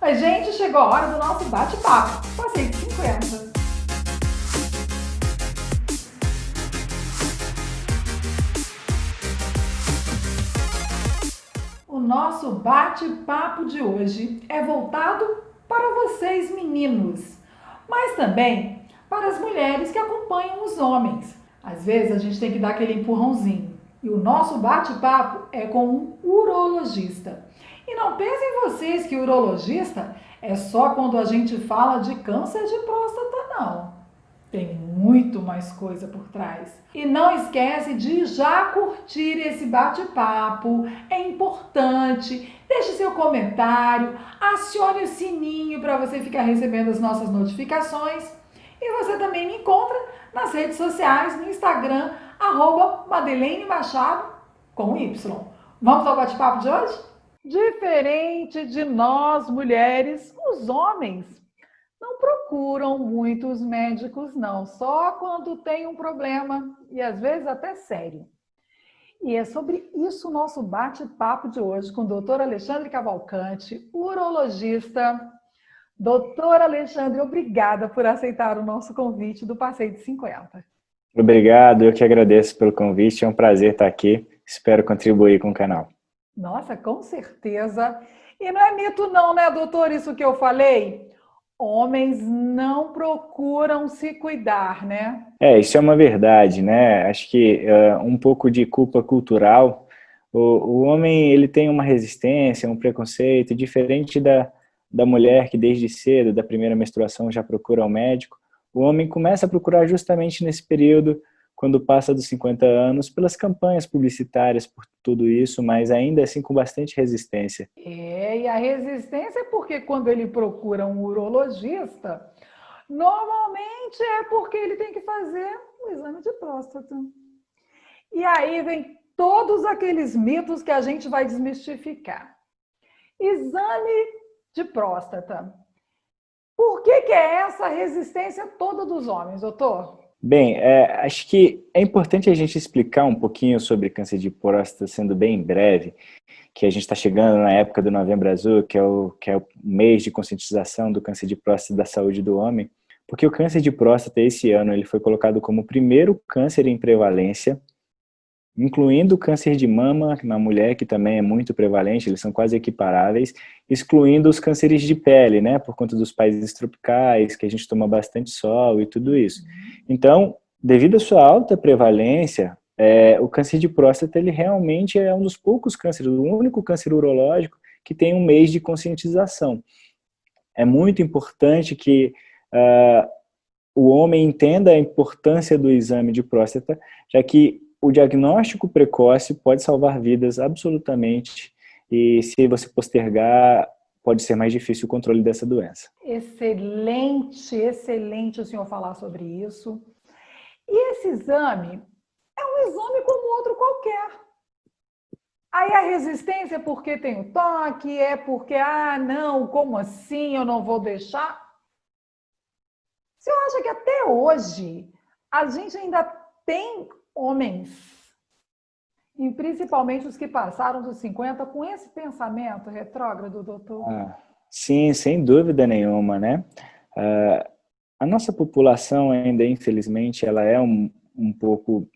Oi, gente, chegou a hora do nosso bate-papo. Passei de 50. O nosso bate-papo de hoje é voltado para vocês, meninos, mas também para as mulheres que acompanham os homens. Às vezes a gente tem que dar aquele empurrãozinho. E o nosso bate-papo é com um urologista. E não pensem vocês que urologista é só quando a gente fala de câncer de próstata, não. Tem muito mais coisa por trás. E não esquece de já curtir esse bate-papo, é importante. Deixe seu comentário, acione o sininho para você ficar recebendo as nossas notificações. E você também me encontra nas redes sociais, no Instagram, @Madeleine Machado, com Y. Vamos ao bate-papo de hoje? Diferente de nós, mulheres, os homens não procuram muitos médicos, não. Só quando tem um problema, e às vezes até sério. E é sobre isso o nosso bate-papo de hoje com o doutor Alexandre Cavalcante, urologista. Doutor Alexandre, obrigada por aceitar o nosso convite do Passeio de 50. Obrigado, eu que agradeço pelo convite, é um prazer estar aqui, espero contribuir com o canal. Nossa, com certeza. E não é mito não, né, doutor, isso que eu falei? Homens não procuram se cuidar, né? Isso é uma verdade, né? Acho que um pouco de culpa cultural. O homem ele tem uma resistência, um preconceito diferente da mulher que desde cedo, da primeira menstruação, já procura o médico. O homem começa a procurar justamente nesse período, quando passa dos 50 anos, pelas campanhas publicitárias, por tudo isso, mas ainda assim com bastante resistência. E a resistência é porque quando ele procura um urologista, normalmente é porque ele tem que fazer um exame de próstata. E aí vem todos aqueles mitos que a gente vai desmistificar. Exame de próstata. Por que é essa resistência toda dos homens, doutor? Bem, acho que é importante a gente explicar um pouquinho sobre câncer de próstata, sendo bem breve, que a gente está chegando na época do Novembro Azul, que é o mês de conscientização do câncer de próstata e da saúde do homem, porque o câncer de próstata, esse ano, ele foi colocado como o primeiro câncer em prevalência, incluindo o câncer de mama na mulher, que também é muito prevalente, eles são quase equiparáveis, excluindo os cânceres de pele, né, por conta dos países tropicais, que a gente toma bastante sol e tudo isso. Então, devido à sua alta prevalência, o câncer de próstata, ele realmente é um dos poucos cânceres, o único câncer urológico que tem um mês de conscientização. É muito importante que o homem entenda a importância do exame de próstata, já que o diagnóstico precoce pode salvar vidas absolutamente, e se você postergar, pode ser mais difícil o controle dessa doença. Excelente, excelente o senhor falar sobre isso. E esse exame é um exame como outro qualquer. Aí a resistência é porque tem o toque, é porque, não, como assim, eu não vou deixar? O senhor acha que até hoje a gente ainda tem homens, e principalmente os que passaram dos 50, com esse pensamento retrógrado, doutor? Sim, sem dúvida nenhuma, né? A nossa população ainda, infelizmente, ela é um pouco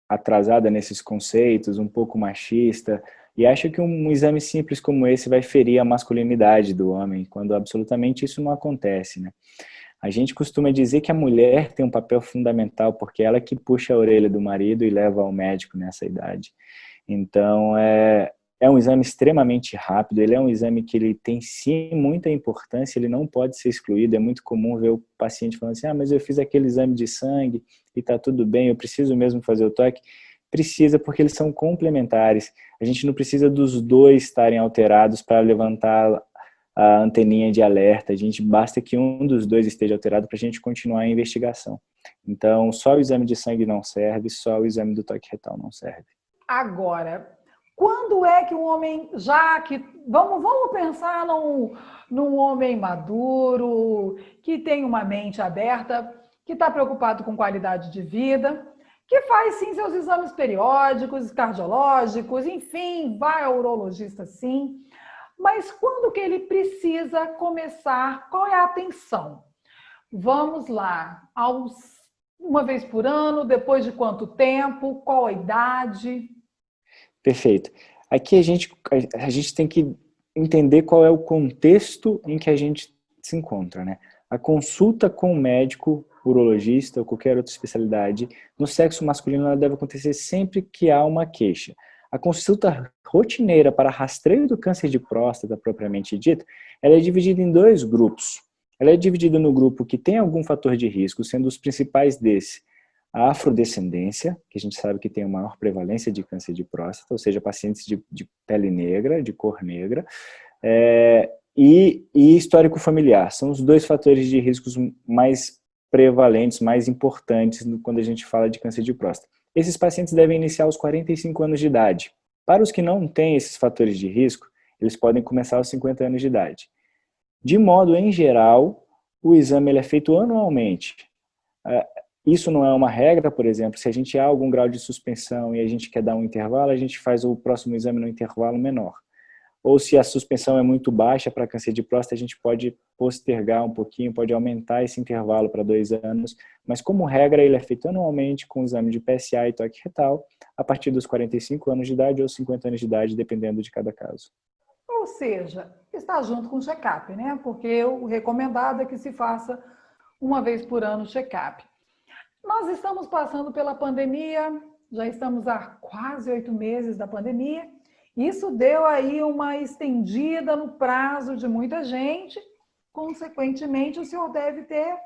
atrasada nesses conceitos, um pouco machista, e acha que um exame simples como esse vai ferir a masculinidade do homem, quando absolutamente isso não acontece, né? A gente costuma dizer que a mulher tem um papel fundamental, porque ela que puxa a orelha do marido e leva ao médico nessa idade. Então, é um exame extremamente rápido, ele é um exame que ele tem sim muita importância, ele não pode ser excluído, é muito comum ver o paciente falando assim, mas eu fiz aquele exame de sangue e está tudo bem, eu preciso mesmo fazer o toque. Precisa, porque eles são complementares, a gente não precisa dos dois estarem alterados para levantar a anteninha de alerta, basta que um dos dois esteja alterado para a gente continuar a investigação. Então, só o exame de sangue não serve, só o exame do toque retal não serve. Agora, quando é que um homem, já que, vamos pensar num homem maduro, que tem uma mente aberta, que está preocupado com qualidade de vida, que faz sim seus exames periódicos, cardiológicos, enfim, vai ao urologista sim, Mas quando que ele precisa começar? Qual é a atenção? Vamos lá, uma vez por ano, depois de quanto tempo, qual a idade? Perfeito. Aqui a gente tem que entender qual é o contexto em que a gente se encontra, né? A consulta com o médico, urologista ou qualquer outra especialidade no sexo masculino ela deve acontecer sempre que há uma queixa. A consulta rotineira para rastreio do câncer de próstata, propriamente dito, ela é dividida em dois grupos. Ela é dividida no grupo que tem algum fator de risco, sendo os principais desse a afrodescendência, que a gente sabe que tem a maior prevalência de câncer de próstata, ou seja, pacientes de pele negra, de cor negra, e histórico familiar. São os dois fatores de riscos mais prevalentes, mais importantes quando a gente fala de câncer de próstata. Esses pacientes devem iniciar aos 45 anos de idade. Para os que não têm esses fatores de risco, eles podem começar aos 50 anos de idade. De modo em geral, o exame ele é feito anualmente. Isso não é uma regra, por exemplo, se a gente há algum grau de suspensão e a gente quer dar um intervalo, a gente faz o próximo exame no intervalo menor. Ou se a suspensão é muito baixa para câncer de próstata, a gente pode postergar um pouquinho, pode aumentar esse intervalo para 2 anos, mas como regra ele é feito anualmente com o exame de PSA e toque retal, a partir dos 45 anos de idade ou 50 anos de idade, dependendo de cada caso. Ou seja, está junto com o check-up, né? Porque o recomendado é que se faça uma vez por ano o check-up. Nós estamos passando pela pandemia, já estamos há quase 8 meses da pandemia. Isso deu aí uma estendida no prazo de muita gente. Consequentemente, o senhor deve ter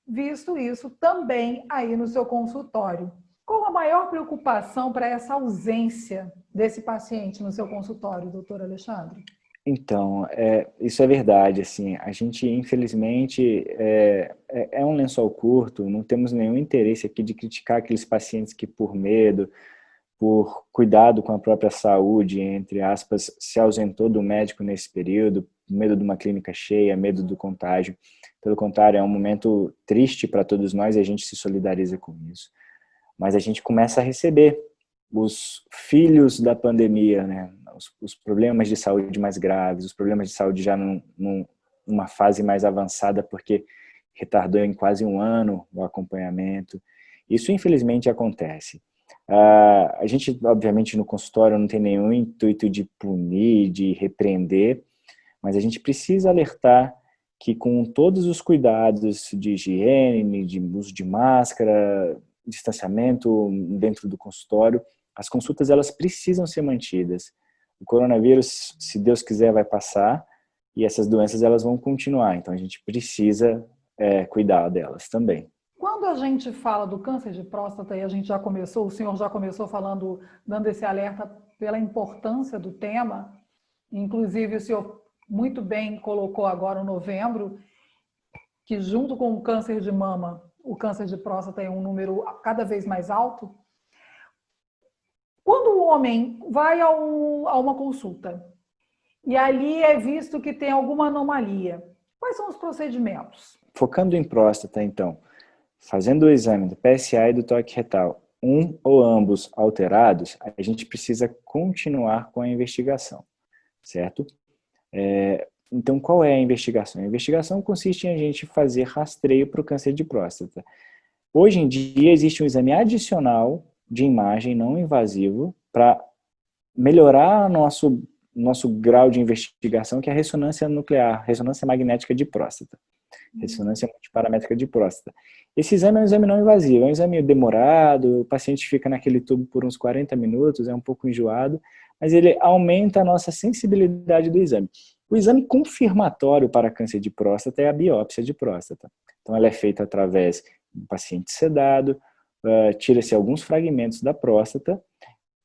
visto isso também aí no seu consultório. Qual a maior preocupação para essa ausência desse paciente no seu consultório, doutor Alexandre? Então, isso é verdade, assim, a gente infelizmente é um lençol curto, não temos nenhum interesse aqui de criticar aqueles pacientes que por medo, por cuidado com a própria saúde, entre aspas, se ausentou do médico nesse período, medo de uma clínica cheia, medo do contágio. Pelo contrário, é um momento triste para todos nós e a gente se solidariza com isso. Mas a gente começa a receber os filhos da pandemia, né? Os problemas de saúde mais graves, os problemas de saúde já numa fase mais avançada, porque retardou em quase 1 ano o acompanhamento. Isso, infelizmente, acontece. A gente, obviamente, no consultório não tem nenhum intuito de punir, de repreender, mas a gente precisa alertar que com todos os cuidados de higiene, de uso de máscara, distanciamento dentro do consultório, as consultas elas precisam ser mantidas. O coronavírus, se Deus quiser, vai passar e essas doenças elas vão continuar. Então a gente precisa cuidar delas também. Quando a gente fala do câncer de próstata, e a gente já começou, o senhor já começou falando, dando esse alerta pela importância do tema, inclusive o senhor muito bem colocou agora o novembro, que junto com o câncer de mama, o câncer de próstata é um número cada vez mais alto. Quando o homem vai a uma consulta e ali é visto que tem alguma anomalia, quais são os procedimentos? Focando em próstata, então, fazendo o exame do PSA e do toque retal, um ou ambos alterados, a gente precisa continuar com a investigação, certo? Então, qual é a investigação? A investigação consiste em a gente fazer rastreio para o câncer de próstata. Hoje em dia, existe um exame adicional de imagem não invasivo para melhorar nosso grau de investigação, que é a ressonância nuclear, ressonância magnética de próstata, ressonância multiparamétrica de próstata. Esse exame é um exame não invasivo, é um exame demorado, o paciente fica naquele tubo por uns 40 minutos, é um pouco enjoado, mas ele aumenta a nossa sensibilidade do exame. O exame confirmatório para câncer de próstata é a biópsia de próstata. Então ela é feita através do paciente sedado, tira-se alguns fragmentos da próstata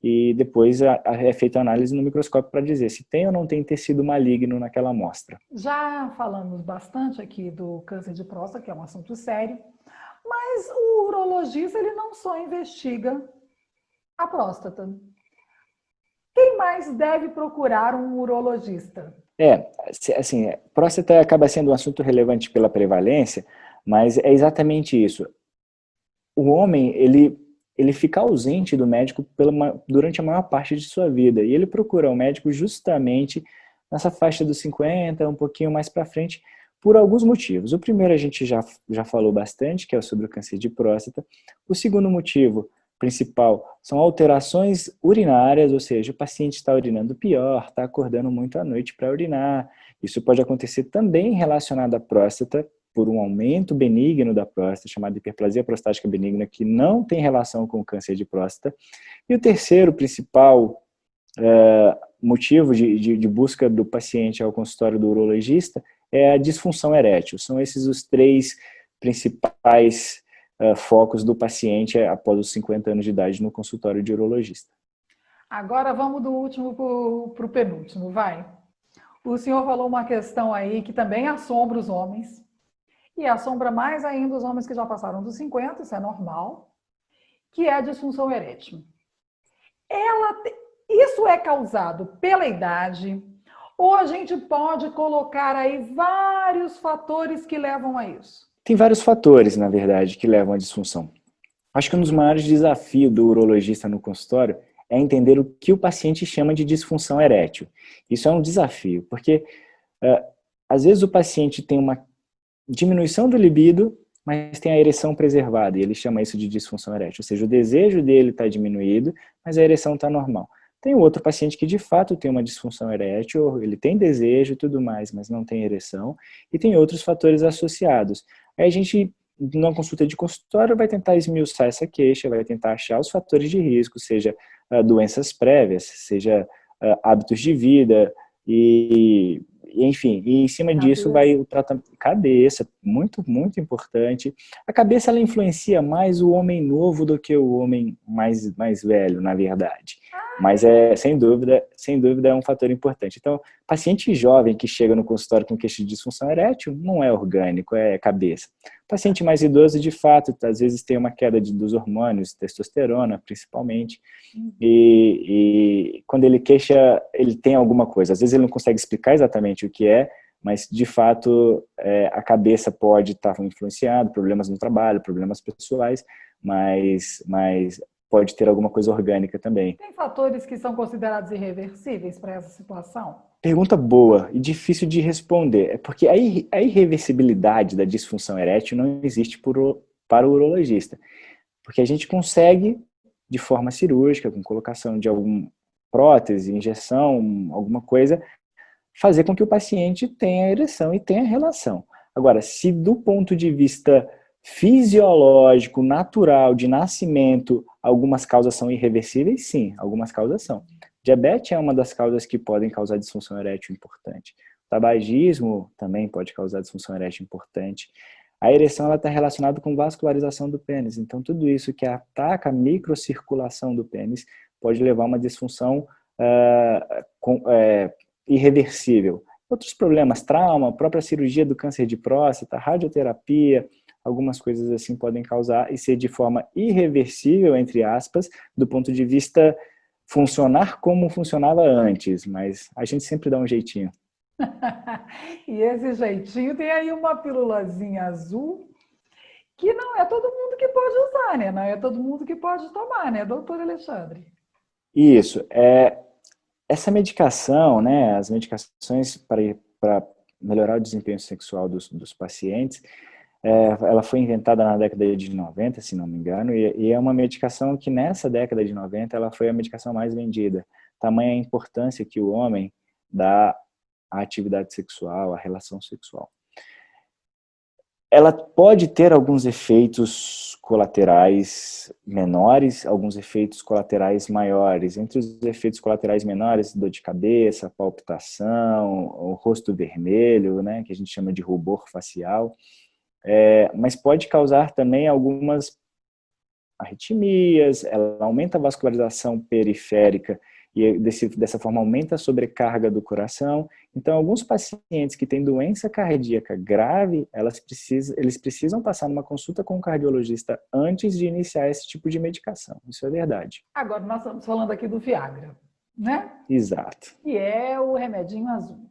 e depois é feita a análise no microscópio para dizer se tem ou não tem tecido maligno naquela amostra. Já falamos bastante aqui do câncer de próstata, que é um assunto sério, mas o urologista ele não só investiga a próstata. Quem mais deve procurar um urologista? Assim, próstata acaba sendo um assunto relevante pela prevalência, mas é exatamente isso. O homem, ele fica ausente do médico durante a maior parte de sua vida, e ele procura o médico justamente nessa faixa dos 50, um pouquinho mais para frente, por alguns motivos. O primeiro a gente já falou bastante, que é sobre o câncer de próstata. O segundo motivo principal são alterações urinárias, ou seja, o paciente está urinando pior, está acordando muito à noite para urinar. Isso pode acontecer também relacionado à próstata, por um aumento benigno da próstata, chamado hiperplasia prostática benigna, que não tem relação com o câncer de próstata. E o terceiro principal motivo de busca do paciente ao consultório do urologista é a disfunção erétil. São esses os três principais focos do paciente após os 50 anos de idade no consultório de urologista. Agora vamos do último para o penúltimo, vai. O senhor falou uma questão aí que também assombra os homens, e assombra mais ainda os homens que já passaram dos 50, isso é normal, que é a disfunção erétil. Isso é causado pela idade, ou a gente pode colocar aí vários fatores que levam a isso? Tem vários fatores, na verdade, que levam à disfunção. Acho que um dos maiores desafios do urologista no consultório é entender o que o paciente chama de disfunção erétil. Isso é um desafio, porque às vezes o paciente tem uma diminuição do libido, mas tem a ereção preservada, e ele chama isso de disfunção erétil, ou seja, o desejo dele está diminuído, mas a ereção está normal. Tem outro paciente que de fato tem uma disfunção erétil, ele tem desejo e tudo mais, mas não tem ereção, e tem outros fatores associados. Aí a gente, numa consulta de consultório, vai tentar esmiuçar essa queixa, vai tentar achar os fatores de risco, seja doenças prévias, seja hábitos de vida, enfim, e em cima disso vai o tratamento. Cabeça, muito, muito importante. A cabeça, ela influencia mais o homem novo do que o homem mais velho, na verdade. Mas sem dúvida é um fator importante. Então, paciente jovem que chega no consultório com queixa de disfunção erétil não é orgânico, é cabeça. Paciente mais idoso, de fato, às vezes tem uma queda dos hormônios, testosterona, principalmente, e quando ele queixa, ele tem alguma coisa. Às vezes ele não consegue explicar exatamente o que é, mas, de fato, a cabeça pode estar influenciada, problemas no trabalho, problemas pessoais, mas pode ter alguma coisa orgânica também. Tem fatores que são considerados irreversíveis para essa situação? Pergunta boa e difícil de responder. É porque a irreversibilidade da disfunção erétil não existe para o urologista. Porque a gente consegue, de forma cirúrgica, com colocação de alguma prótese, injeção, alguma coisa, fazer com que o paciente tenha ereção e tenha relação. Agora, se do ponto de vista fisiológico, natural, de nascimento, algumas causas são irreversíveis, sim, algumas causas são. Diabetes é uma das causas que podem causar disfunção erétil importante. O tabagismo também pode causar disfunção erétil importante. A ereção está relacionada com vascularização do pênis, então tudo isso que ataca a microcirculação do pênis pode levar a uma disfunção irreversível. Outros problemas, trauma, própria cirurgia do câncer de próstata, radioterapia, algumas coisas assim podem causar e ser de forma irreversível, entre aspas, do ponto de vista funcionar como funcionava antes, mas a gente sempre dá um jeitinho. E esse jeitinho tem aí uma pílulazinha azul que não é todo mundo que pode usar, né? Não é todo mundo que pode tomar, né, doutor Alexandre? Isso. Essa medicação, né, as medicações para melhorar o desempenho sexual dos pacientes, ela foi inventada na década de 90, se não me engano, e é uma medicação que nessa década de 90 ela foi a medicação mais vendida. Tamanha a importância que o homem dá à atividade sexual, à relação sexual. Ela pode ter alguns efeitos colaterais menores, alguns efeitos colaterais maiores. Entre os efeitos colaterais menores, dor de cabeça, palpitação, o rosto vermelho, né, que a gente chama de rubor facial. Mas pode causar também algumas arritmias, ela aumenta a vascularização periférica e dessa forma aumenta a sobrecarga do coração. Então, alguns pacientes que têm doença cardíaca grave, eles precisam passar numa consulta com um cardiologista antes de iniciar esse tipo de medicação. Isso é verdade. Agora, nós estamos falando aqui do Viagra, né? Exato. Que é o remedinho azul.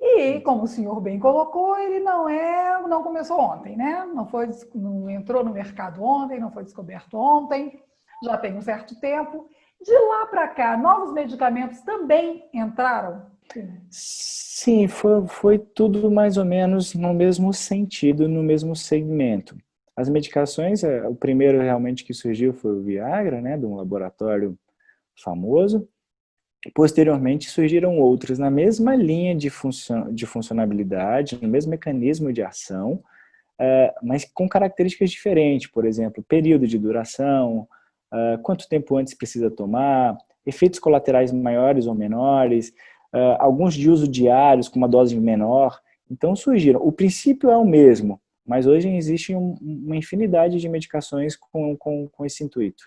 E, como o senhor bem colocou, ele não começou ontem, né? Não entrou no mercado ontem, não foi descoberto ontem, já tem um certo tempo. De lá para cá, novos medicamentos também entraram? Sim. Sim, foi tudo mais ou menos no mesmo sentido, no mesmo segmento. As medicações, o primeiro realmente que surgiu foi o Viagra, né, de um laboratório famoso. Posteriormente surgiram outros na mesma linha de funcionalidade, no mesmo mecanismo de ação, mas com características diferentes. Por exemplo, período de duração, quanto tempo antes precisa tomar, efeitos colaterais maiores ou menores, alguns de uso diários com uma dose menor. Então surgiram. O princípio é o mesmo, mas hoje existe uma infinidade de medicações com esse intuito,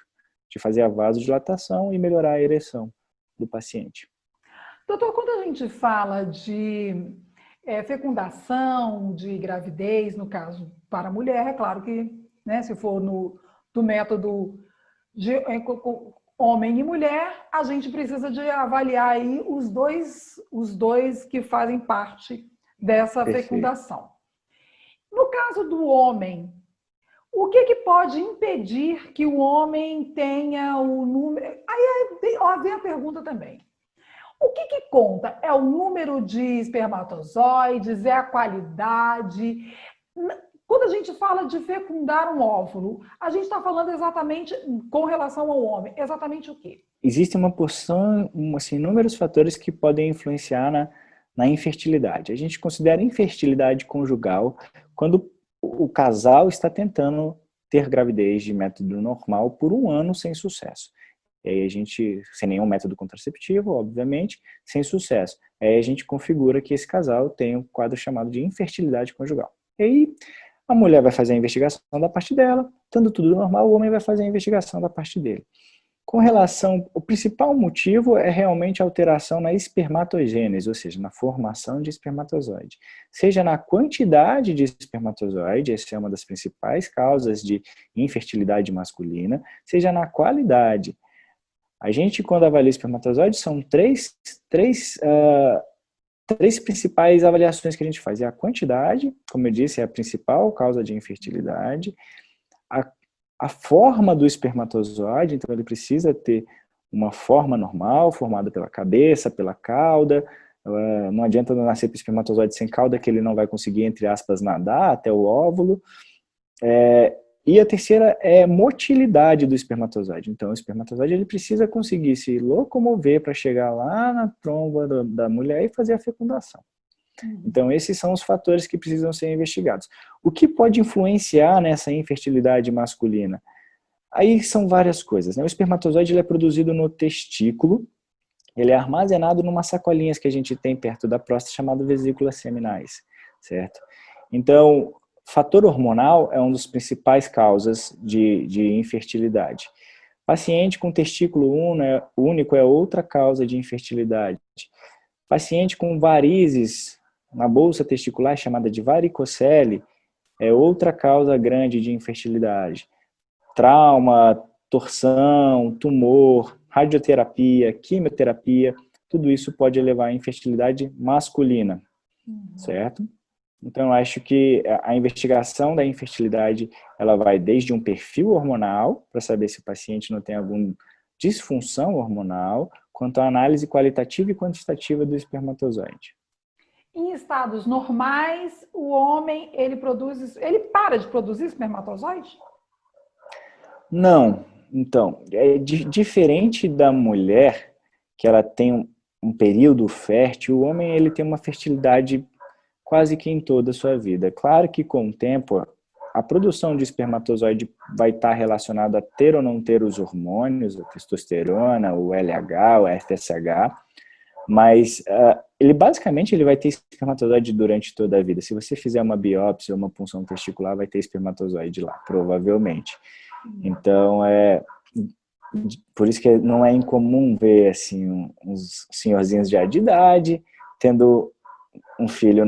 de fazer a vasodilatação e melhorar a ereção do paciente. Doutor, quando a gente fala de fecundação, de gravidez, no caso para a mulher, é claro que, né, se for do método de homem e mulher, a gente precisa de avaliar aí os dois que fazem parte dessa Perfeito. fecundação. No caso do homem, o que pode impedir que o homem tenha o número... Aí vem a pergunta também. O que conta? É o número de espermatozoides? É a qualidade? Quando a gente fala de fecundar um óvulo, a gente está falando exatamente com relação ao homem, exatamente o quê? Existe uma porção, assim, inúmeros fatores que podem influenciar na infertilidade. A gente considera infertilidade conjugal quando o casal está tentando ter gravidez de método normal por um ano sem sucesso. E aí a gente, sem nenhum método contraceptivo, obviamente, sem sucesso. Aí a gente configura que esse casal tem um quadro chamado de infertilidade conjugal. E aí a mulher vai fazer a investigação da parte dela, estando tudo normal, o homem vai fazer a investigação da parte dele. Com relação, o principal motivo é realmente a alteração na espermatogênese, ou seja, na formação de espermatozoide. Seja na quantidade de espermatozoide, essa é uma das principais causas de infertilidade masculina, seja na qualidade. A gente, quando avalia espermatozoide, são três principais avaliações que a gente faz. É a quantidade, como eu disse, é a principal causa de infertilidade. A, a forma do espermatozoide, então ele precisa ter uma forma normal, formada pela cabeça, pela cauda. Não adianta nascer para o espermatozoide sem cauda, que ele não vai conseguir, entre aspas, nadar até o óvulo. E a terceira é motilidade do espermatozoide. Então, o espermatozoide ele precisa conseguir se locomover para chegar lá na tromba da mulher e fazer a fecundação. Então, esses são os fatores que precisam ser investigados. O que pode influenciar nessa infertilidade masculina? Aí são várias coisas, né? O espermatozoide ele é produzido no testículo, ele é armazenado numa sacolinhas que a gente tem perto da próstata, chamado vesículas seminais, certo? Então, fator hormonal é uma das principais causas de infertilidade. Paciente com testículo único é outra causa de infertilidade. Paciente com varizes na bolsa testicular, chamada de varicocele, é outra causa grande de infertilidade. Trauma, torção, tumor, radioterapia, quimioterapia, tudo isso pode levar à infertilidade masculina, certo? Então, eu acho que a investigação da infertilidade, ela vai desde um perfil hormonal, para saber se o paciente não tem alguma disfunção hormonal, quanto à análise qualitativa e quantitativa do espermatozoide. Em estados normais, o homem ele para de produzir espermatozoide? Não. Então, diferente da mulher, que ela tem um período fértil, o homem ele tem uma fertilidade quase que em toda a sua vida. Claro que com o tempo, a produção de espermatozoide vai estar relacionada a ter ou não ter os hormônios, a testosterona, o LH, o FSH, mas ele basicamente ele vai ter espermatozoide durante toda a vida. Se você fizer uma biópsia ou uma punção testicular, vai ter espermatozoide lá, provavelmente. Então, por isso que não é incomum ver assim uns senhorzinhos já de idade tendo um filho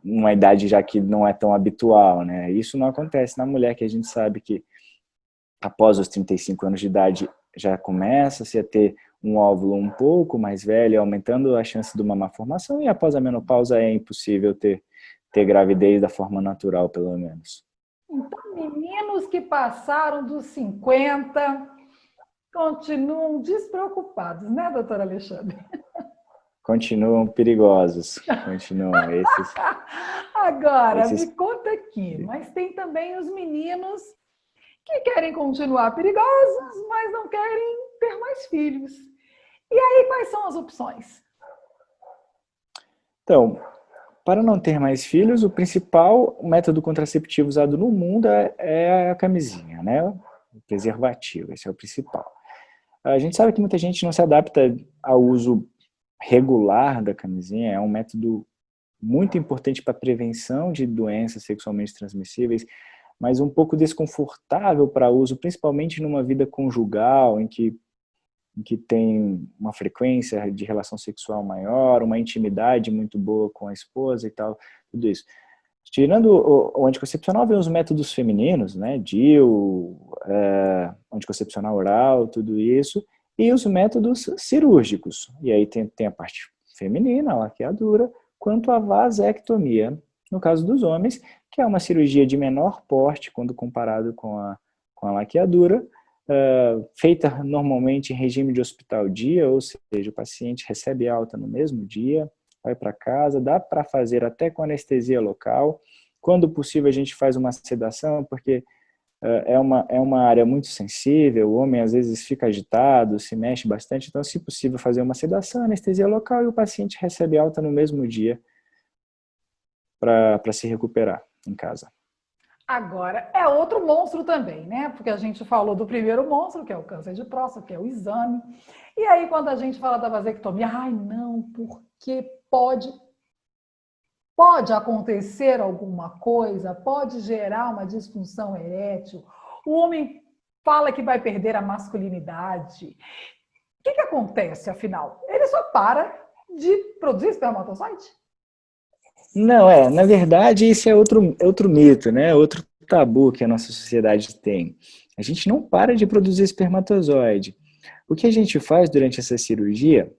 numa idade já que não é tão habitual, né? Isso não acontece na mulher, que a gente sabe que após os 35 anos de idade já começa-se a ter um óvulo um pouco mais velho, aumentando a chance de uma má formação, e após a menopausa é impossível ter gravidez da forma natural, pelo menos. Então, meninos que passaram dos 50 continuam despreocupados, né, doutora Alexandre? continuam perigosos. Continuam Agora, me esses. conta aqui, mas tem também os meninos que querem continuar perigosos, mas não querem ter mais filhos. E aí, quais são as opções? Então, para não ter mais filhos, o principal método contraceptivo usado no mundo é a camisinha, né? O preservativo, esse é o principal. A gente sabe que muita gente não se adapta ao uso regular da camisinha, é um método muito importante para a prevenção de doenças sexualmente transmissíveis, mas um pouco desconfortável para uso, principalmente numa vida conjugal, em que tem uma frequência de relação sexual maior, uma intimidade muito boa com a esposa e tal, tudo isso. Tirando o anticoncepcional, vem os métodos femininos, né, DIU, anticoncepcional oral, tudo isso, e os métodos cirúrgicos. E aí tem a parte feminina, a laqueadura, quanto a vasectomia, no caso dos homens, que é uma cirurgia de menor porte quando comparado com a laqueadura, feita normalmente em regime de hospital dia, ou seja, o paciente recebe alta no mesmo dia, vai para casa, dá para fazer até com anestesia local. Quando possível, a gente faz uma sedação, porque é uma área muito sensível, o homem às vezes fica agitado, se mexe bastante, então, se possível, fazer uma sedação, anestesia local, e o paciente recebe alta no mesmo dia para se recuperar em casa. Agora, é outro monstro também, né? Porque a gente falou do primeiro monstro, que é o câncer de próstata, que é o exame. E aí, quando a gente fala da vasectomia, ai, não, porque pode acontecer alguma coisa, pode gerar uma disfunção erétil. O homem fala que vai perder a masculinidade. O que acontece, afinal? Ele só para de produzir espermatozoide? Não, na verdade, isso é outro mito, né? Outro tabu que a nossa sociedade tem. A gente não para de produzir espermatozoide. O que a gente faz durante essa cirurgia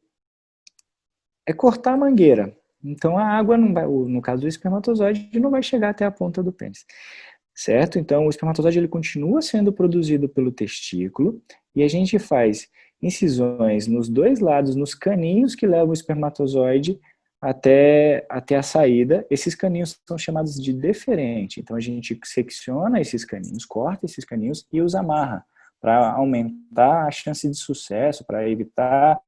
é cortar a mangueira. Então a água não vai, no caso do espermatozoide, não vai chegar até a ponta do pênis. Certo? Então o espermatozoide ele continua sendo produzido pelo testículo e a gente faz incisões nos dois lados, nos caninhos que levam o espermatozoide até a saída. Esses caninhos são chamados de deferente. Então a gente secciona esses caninhos, corta esses caninhos e os amarra para aumentar a chance de sucesso, para evitar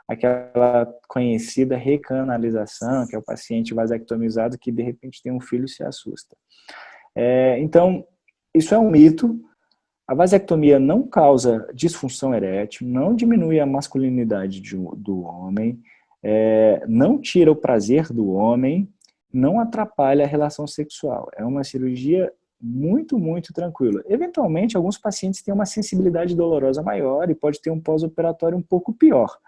aquela conhecida recanalização, que é o paciente vasectomizado que de repente tem um filho e se assusta. Então, isso é um mito. A vasectomia não causa disfunção erétil, não diminui a masculinidade do homem, não tira o prazer do homem, não atrapalha a relação sexual. É uma cirurgia muito, muito tranquila. Eventualmente, alguns pacientes têm uma sensibilidade dolorosa maior e pode ter um pós-operatório um pouco pior.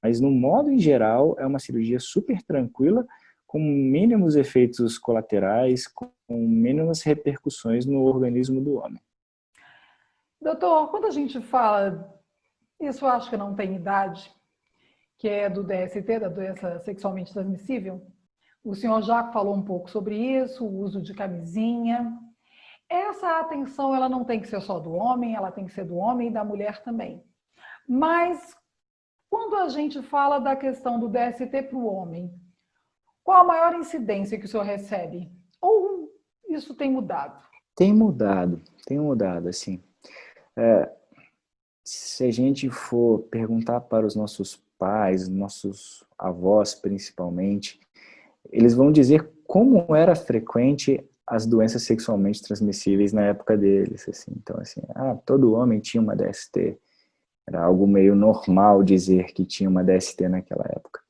Mas, no modo em geral, é uma cirurgia super tranquila, com mínimos efeitos colaterais, com mínimas repercussões no organismo do homem. Doutor, quando a gente fala, isso eu acho que não tem idade, que é do DST, da doença sexualmente transmissível, o senhor já falou um pouco sobre isso, o uso de camisinha. Essa atenção, ela não tem que ser só do homem, ela tem que ser do homem e da mulher também. Mas, quando a gente fala da questão do DST para o homem, qual a maior incidência que o senhor recebe? Ou isso tem mudado? Tem mudado, assim. Se a gente for perguntar para os nossos pais, nossos avós principalmente, eles vão dizer como era frequente as doenças sexualmente transmissíveis na época deles. Assim. Então, assim, todo homem tinha uma DST. Era algo meio normal dizer que tinha uma DST naquela época.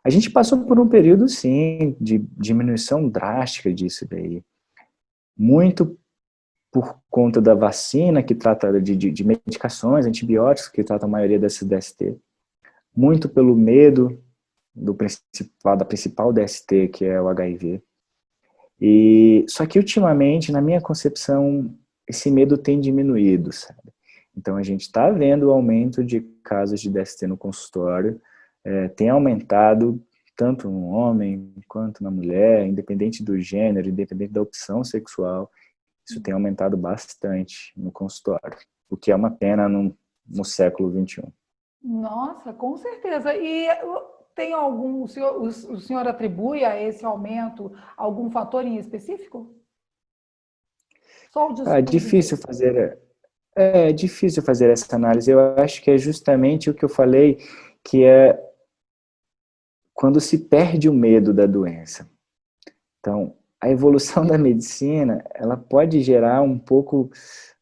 A gente passou por um período, sim, de diminuição drástica disso daí. Muito por conta da vacina, que trata de medicações, antibióticos, que tratam a maioria dessa DST. Muito pelo medo da principal DST, que é o HIV. Só que, ultimamente, na minha concepção, esse medo tem diminuído, sabe? Então, a gente está vendo o aumento de casos de DST no consultório, tem aumentado tanto no homem quanto na mulher, independente do gênero, independente da opção sexual. Isso tem aumentado bastante no consultório, o que é uma pena no século XXI. Nossa, com certeza. E tem algum, o senhor atribui a esse aumento algum fator em específico? Só o Ah, descuido difícil mesmo. fazer, é difícil fazer essa análise. Eu acho que é justamente o que eu falei, que é quando se perde o medo da doença. Então, a evolução da medicina, ela pode gerar um pouco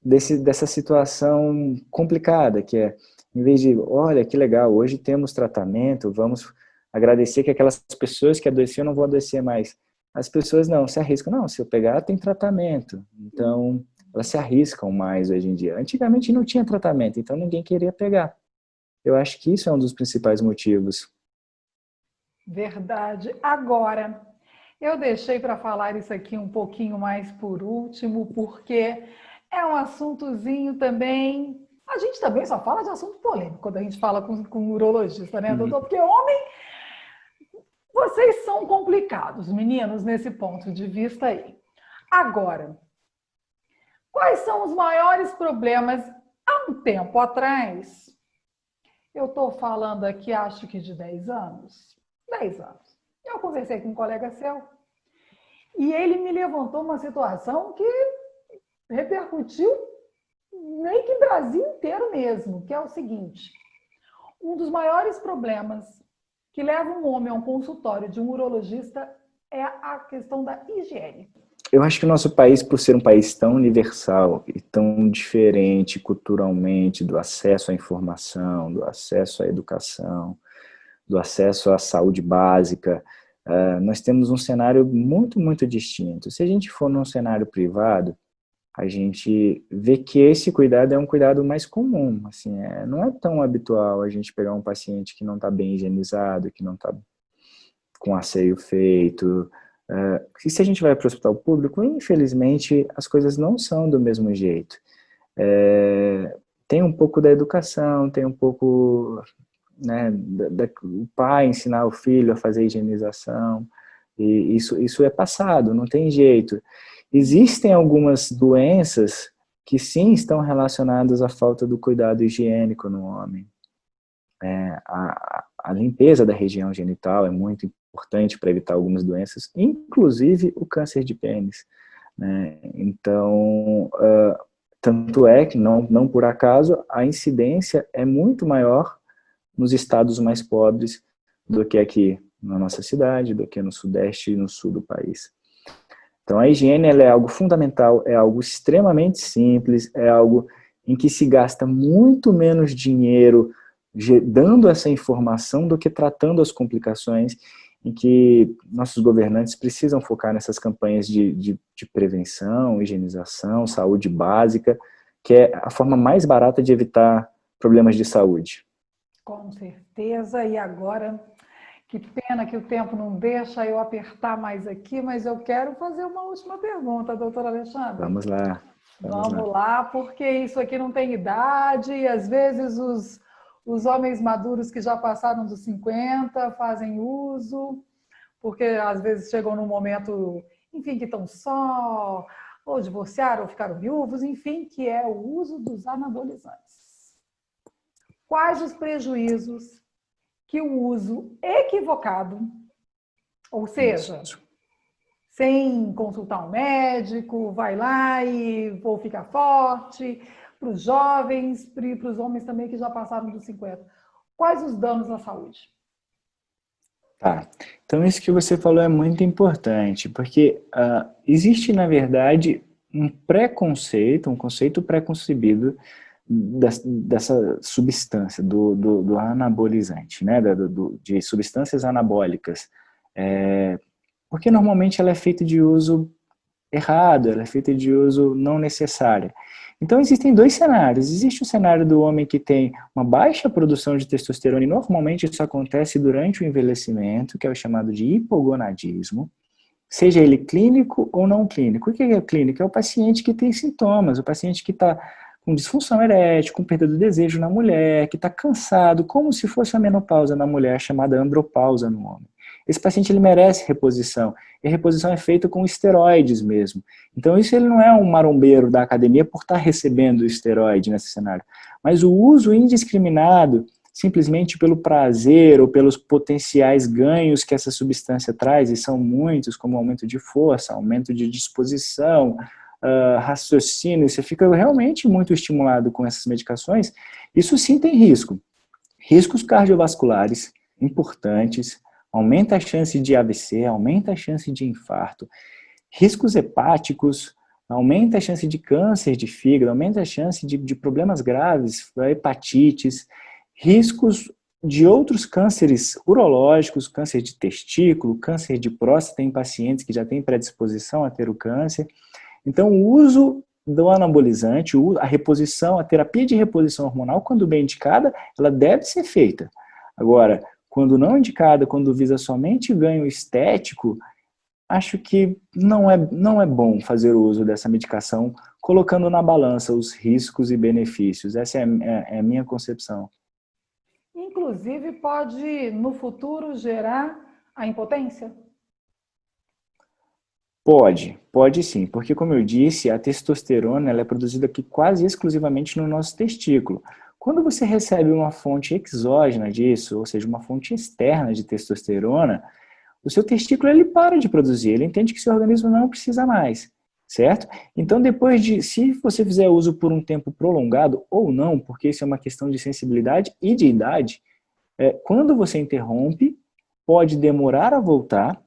dessa situação complicada, que é, em vez de, olha, que legal, hoje temos tratamento, vamos agradecer que aquelas pessoas que adoeciam não vão adoecer mais. As pessoas não se arriscam, não, se eu pegar, tem tratamento. Então, elas se arriscam mais hoje em dia. Antigamente não tinha tratamento, então ninguém queria pegar. Eu acho que isso é um dos principais motivos. Verdade. Agora, eu deixei para falar isso aqui um pouquinho mais por último, porque é um assuntozinho também. A gente também só fala de assunto polêmico quando a gente fala com um urologista, né, doutor? Uhum. Porque homem, vocês são complicados, meninos, nesse ponto de vista aí. Agora, quais são os maiores problemas? Há um tempo atrás, eu estou falando aqui, acho que de 10 anos. 10 anos. Eu conversei com um colega seu e ele me levantou uma situação que repercutiu meio que no Brasil inteiro mesmo, que é o seguinte: um dos maiores problemas que leva um homem a um consultório de um urologista é a questão da higiene. Eu acho que o nosso país, por ser um país tão universal e tão diferente culturalmente, do acesso à informação, do acesso à educação, do acesso à saúde básica, nós temos um cenário muito, muito distinto. Se a gente for num cenário privado, a gente vê que esse cuidado é um cuidado mais comum. Assim, não é tão habitual a gente pegar um paciente que não está bem higienizado, que não está com asseio feito. E se a gente vai para o hospital público, infelizmente, as coisas não são do mesmo jeito. Tem um pouco da educação, tem um pouco, né, o pai ensinar o filho a fazer higienização, e isso é passado, não tem jeito. Existem algumas doenças que sim estão relacionadas à falta do cuidado higiênico no homem. A limpeza da região genital é muito importante para evitar algumas doenças, inclusive o câncer de pênis, né? Então, tanto é que, não por acaso, a incidência é muito maior nos estados mais pobres do que aqui na nossa cidade, do que no sudeste e no sul do país. Então, a higiene ela é algo fundamental, é algo extremamente simples, é algo em que se gasta muito menos dinheiro dando essa informação do que tratando as complicações, em que nossos governantes precisam focar nessas campanhas de prevenção, higienização, saúde básica, que é a forma mais barata de evitar problemas de saúde. Com certeza. E agora, que pena que o tempo não deixa eu apertar mais aqui, mas eu quero fazer uma última pergunta, doutor Alexandre. Vamos lá, vamos lá. Vamos lá, porque isso aqui não tem idade, e às vezes os homens maduros que já passaram dos 50 fazem uso, porque às vezes chegam num momento, enfim, que estão só, ou divorciaram, ou ficaram viúvos, enfim, que é o uso dos anabolizantes. Quais os prejuízos que o uso equivocado, ou seja, sem consultar um médico, vai lá e vou ficar forte, para os jovens, para os homens também que já passaram dos 50. Quais os danos à saúde? Tá, então isso que você falou é muito importante, porque existe, na verdade, um preconceito, um conceito preconcebido dessa substância, do anabolizante, né, de substâncias anabólicas, porque normalmente ela é feita de uso errado, ela é feita de uso não necessário. Então existem dois cenários. Existe o cenário do homem que tem uma baixa produção de testosterona, e normalmente isso acontece durante o envelhecimento, que é o chamado de hipogonadismo, seja ele clínico ou não clínico. O que é clínico? É o paciente que tem sintomas, o paciente que está com disfunção erétil, com perda do desejo na mulher, que está cansado, como se fosse a menopausa na mulher, chamada andropausa no homem. Esse paciente ele merece reposição, e a reposição é feita com esteroides mesmo. Então isso ele não é um marombeiro da academia por estar recebendo esteroide nesse cenário, mas o uso indiscriminado simplesmente pelo prazer ou pelos potenciais ganhos que essa substância traz, e são muitos, como aumento de força, aumento de disposição, raciocínio, você fica realmente muito estimulado com essas medicações, isso sim tem risco. Riscos cardiovasculares importantes, aumenta a chance de AVC, aumenta a chance de infarto, riscos hepáticos, aumenta a chance de câncer de fígado, aumenta a chance de problemas graves, hepatites, riscos de outros cânceres urológicos, câncer de testículo, câncer de próstata em pacientes que já têm predisposição a ter o câncer. Então, o uso do anabolizante, a reposição, a terapia de reposição hormonal, quando bem indicada, ela deve ser feita. Agora, quando não indicada, quando visa somente ganho estético, acho que não é bom fazer o uso dessa medicação, colocando na balança os riscos e benefícios. Essa é a minha concepção. Inclusive, pode, no futuro, gerar a impotência? Pode sim, porque como eu disse, a testosterona ela é produzida aqui quase exclusivamente no nosso testículo. Quando você recebe uma fonte exógena disso, ou seja, uma fonte externa de testosterona, o seu testículo ele para de produzir, ele entende que seu organismo não precisa mais, certo? Então se você fizer uso por um tempo prolongado ou não, porque isso é uma questão de sensibilidade e de idade, quando você interrompe, pode demorar a voltar,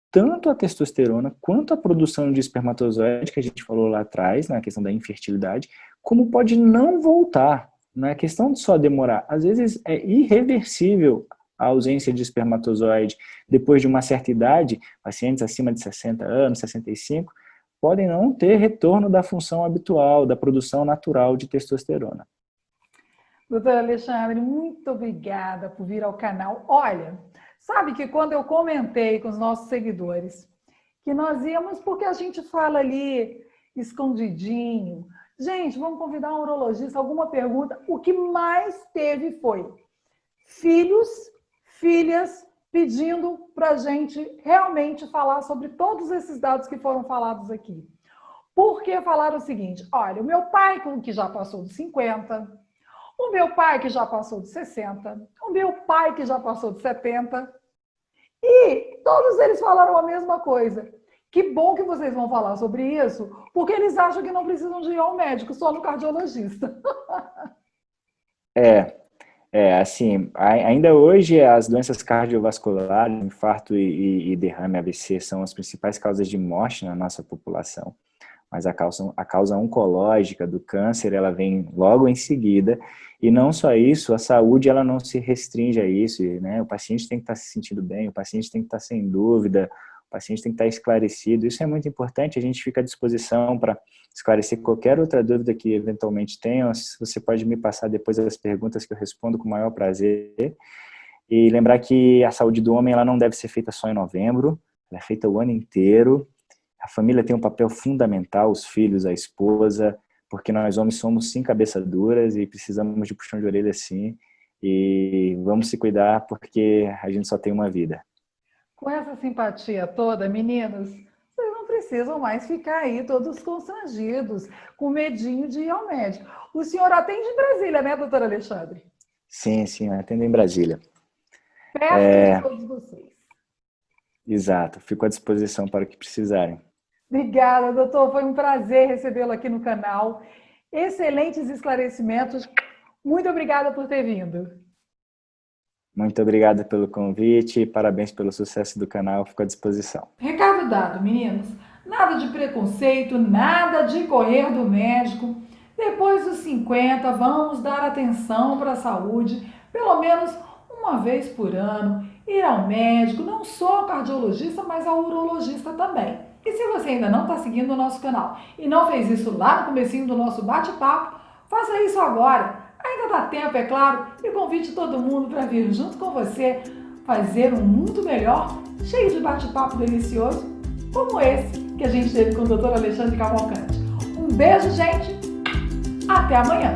tanto a testosterona quanto a produção de espermatozoide, que a gente falou lá atrás, na questão da infertilidade, como pode não voltar. Não é questão de só demorar. Às vezes é irreversível a ausência de espermatozoide depois de uma certa idade, pacientes acima de 60 anos, 65, podem não ter retorno da função habitual, da produção natural de testosterona. Doutora Alexandre, muito obrigada por vir ao canal. Olha, sabe que quando eu comentei com os nossos seguidores que nós íamos, porque a gente fala ali escondidinho, gente, vamos convidar um urologista, alguma pergunta, o que mais teve foi filhos, filhas pedindo para a gente realmente falar sobre todos esses dados que foram falados aqui. Porque falaram o seguinte, olha, o meu pai que já passou dos 50, o meu pai que já passou de 60, o meu pai que já passou de 70, e todos eles falaram a mesma coisa. Que bom que vocês vão falar sobre isso, porque eles acham que não precisam de ir ao médico, só no cardiologista. Assim, ainda hoje as doenças cardiovasculares, infarto e derrame AVC são as principais causas de morte na nossa população. Mas a causa oncológica do câncer, ela vem logo em seguida, e não só isso, a saúde ela não se restringe a isso, né? O paciente tem que estar se sentindo bem, o paciente tem que estar sem dúvida, o paciente tem que estar esclarecido, isso é muito importante, a gente fica à disposição para esclarecer qualquer outra dúvida que eventualmente tenham, você pode me passar depois as perguntas que eu respondo com o maior prazer, e lembrar que a saúde do homem ela não deve ser feita só em novembro, ela é feita o ano inteiro. A família tem um papel fundamental, os filhos, a esposa, porque nós homens somos sim cabeça duras e precisamos de puxão de orelha sim, e vamos se cuidar porque a gente só tem uma vida. Com essa simpatia toda, meninos, vocês não precisam mais ficar aí todos constrangidos, com medinho de ir ao médico. O senhor atende em Brasília, né, doutora Alexandre? Sim, eu atendo em Brasília. Perto de todos vocês. Exato, fico à disposição para o que precisarem. Obrigada, doutor. Foi um prazer recebê-lo aqui no canal. Excelentes esclarecimentos. Muito obrigada por ter vindo. Muito obrigado pelo convite e parabéns pelo sucesso do canal. Fico à disposição. Recado dado, meninos. Nada de preconceito, nada de correr do médico. Depois dos 50, vamos dar atenção para a saúde, pelo menos uma vez por ano, ir ao médico, não só ao cardiologista, mas ao urologista também. E se você ainda não está seguindo o nosso canal e não fez isso lá no comecinho do nosso bate-papo, faça isso agora. Ainda dá tempo, é claro, e convide todo mundo para vir junto com você fazer um mundo melhor, cheio de bate-papo delicioso, como esse que a gente teve com o Dr. Alexandre Cavalcante. Um beijo, gente! Até amanhã!